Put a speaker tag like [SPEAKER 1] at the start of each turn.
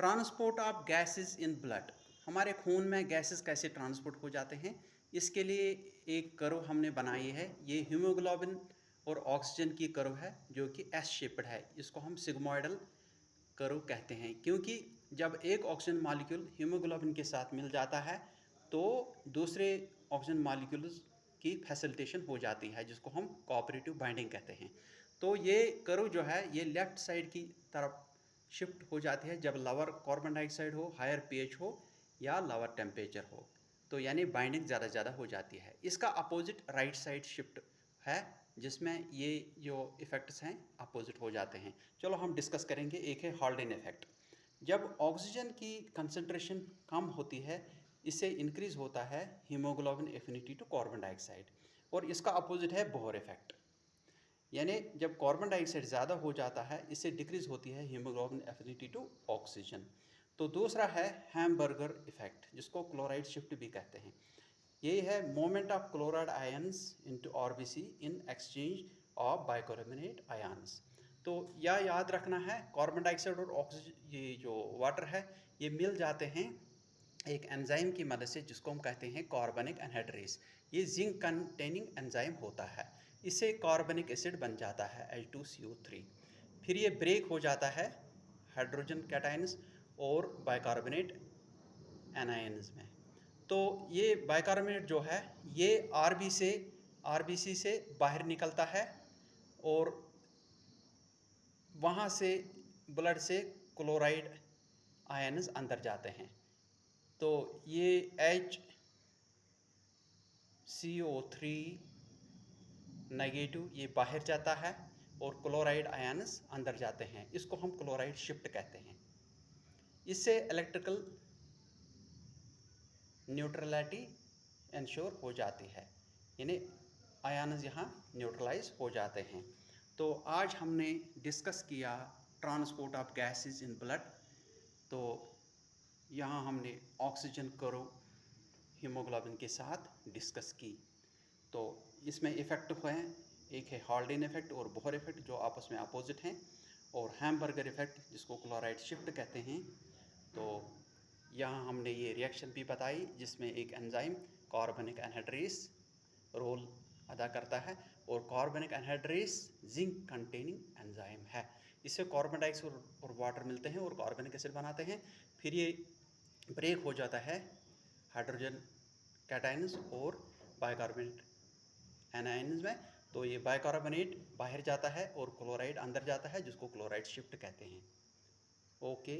[SPEAKER 1] Transport of gases in blood, हमारे खून में गैसेस कैसे ट्रांसपोर्ट हो जाते हैं, इसके लिए एक कर्व हमने बनाई है। ये हीमोग्लोबिन और ऑक्सीजन की कर्व है जो कि एस शेप्ड है। इसको हम सिग्मोइडल कर्व कहते हैं, क्योंकि जब एक ऑक्सीजन मॉलिक्यूल हीमोग्लोबिन के साथ मिल जाता है तो दूसरे ऑक्सीजन मॉलिक्यूल्स की फैसिलिटेशन हो जाती है, जिसको हम कोऑपरेटिव बाइंडिंग कहते हैं। तो ये कर्व जो है ये लेफ़्ट साइड की तरफ शिफ्ट हो जाती है जब लोअर कार्बन डाइऑक्साइड हो, हायर पीएच हो या लोअर टेम्परेचर हो, तो यानी बाइंडिंग ज़्यादा हो जाती है। इसका अपोजिट राइट साइड शिफ्ट है, जिसमें ये जो इफ़ेक्ट्स हैं अपोजिट हो जाते हैं। चलो हम डिस्कस करेंगे। एक है हॉल्डेन इफ़ेक्ट। जब ऑक्सीजन की कंसंट्रेशन कम होती है, इससे इंक्रीज़ होता है haemoglobin affinity to carbon dioxide, और इसका अपोजिट है बोहर इफ़ेक्ट। यानी जब कार्बन डाइऑक्साइड ज़्यादा हो जाता है, इससे डिक्रीज़ होती है हीमोग्लोबिन एफिनिटी टू ऑक्सीजन। तो दूसरा है हैमबर्गर इफ़ेक्ट, जिसको क्लोराइड शिफ्ट भी कहते हैं। ये है moment of chloride ions into RBC in exchange of bicarbonate ions. तो यह याद रखना है, कार्बन डाइऑक्साइड और ऑक्सीजन, ये जो वाटर है, ये मिल जाते हैं एक एंजाइम की मदद से, जिसको हम कहते हैं कार्बनिक एनहाइड्रेस। ये जिंक कंटेनिंग एंजाइम होता है। इससे कार्बनिक एसिड बन जाता है H2CO3। फिर ये ब्रेक हो जाता है हाइड्रोजन कैटायंस और बाइकार्बोनेट एनायंस में। तो ये बाइकार्बोनेट जो है ये आरबीसी से बाहर निकलता है, और वहाँ से ब्लड से क्लोराइड आयन्स अंदर जाते हैं। तो ये HCO3 नेगेटिव ये बाहर जाता है और क्लोराइड आयन्स अंदर जाते हैं। इसको हम क्लोराइड शिफ्ट कहते हैं। इससे इलेक्ट्रिकल न्यूट्रलिटी इंश्योर हो जाती है, यानी आयन्स यहाँ न्यूट्रलाइज हो जाते हैं। तो आज हमने डिस्कस किया transport of gases in blood. तो यहाँ हमने ऑक्सीजन कर्व हीमोग्लोबिन के साथ डिस्कस की। तो इसमें इफ़ेक्ट हुए हैं, एक है हॉल्डेन इफ़ेक्ट और बोहर इफ़ेक्ट जो आपस में अपोजिट हैं, और हैमबर्गर इफ़ेक्ट जिसको क्लोराइड शिफ्ट कहते हैं। तो यहाँ हमने ये रिएक्शन भी बताई जिसमें एक एंजाइम कार्बनिक एनहाइड्रेस रोल अदा करता है, और कार्बनिक एनहाइड्रेस जिंक कंटेनिंग एंजाइम है। इससे कार्बन डाइऑक्साइड और वाटर मिलते हैं और कार्बनिक एसिड बनाते हैं। फिर ये ब्रेक हो जाता है हाइड्रोजन कैटायंस और बाइकार्बोनेट एनायंस में। तो ये बाइकार्बोनेट बाहर जाता है और क्लोराइड अंदर जाता है, जिसको क्लोराइड शिफ्ट कहते हैं। ओके।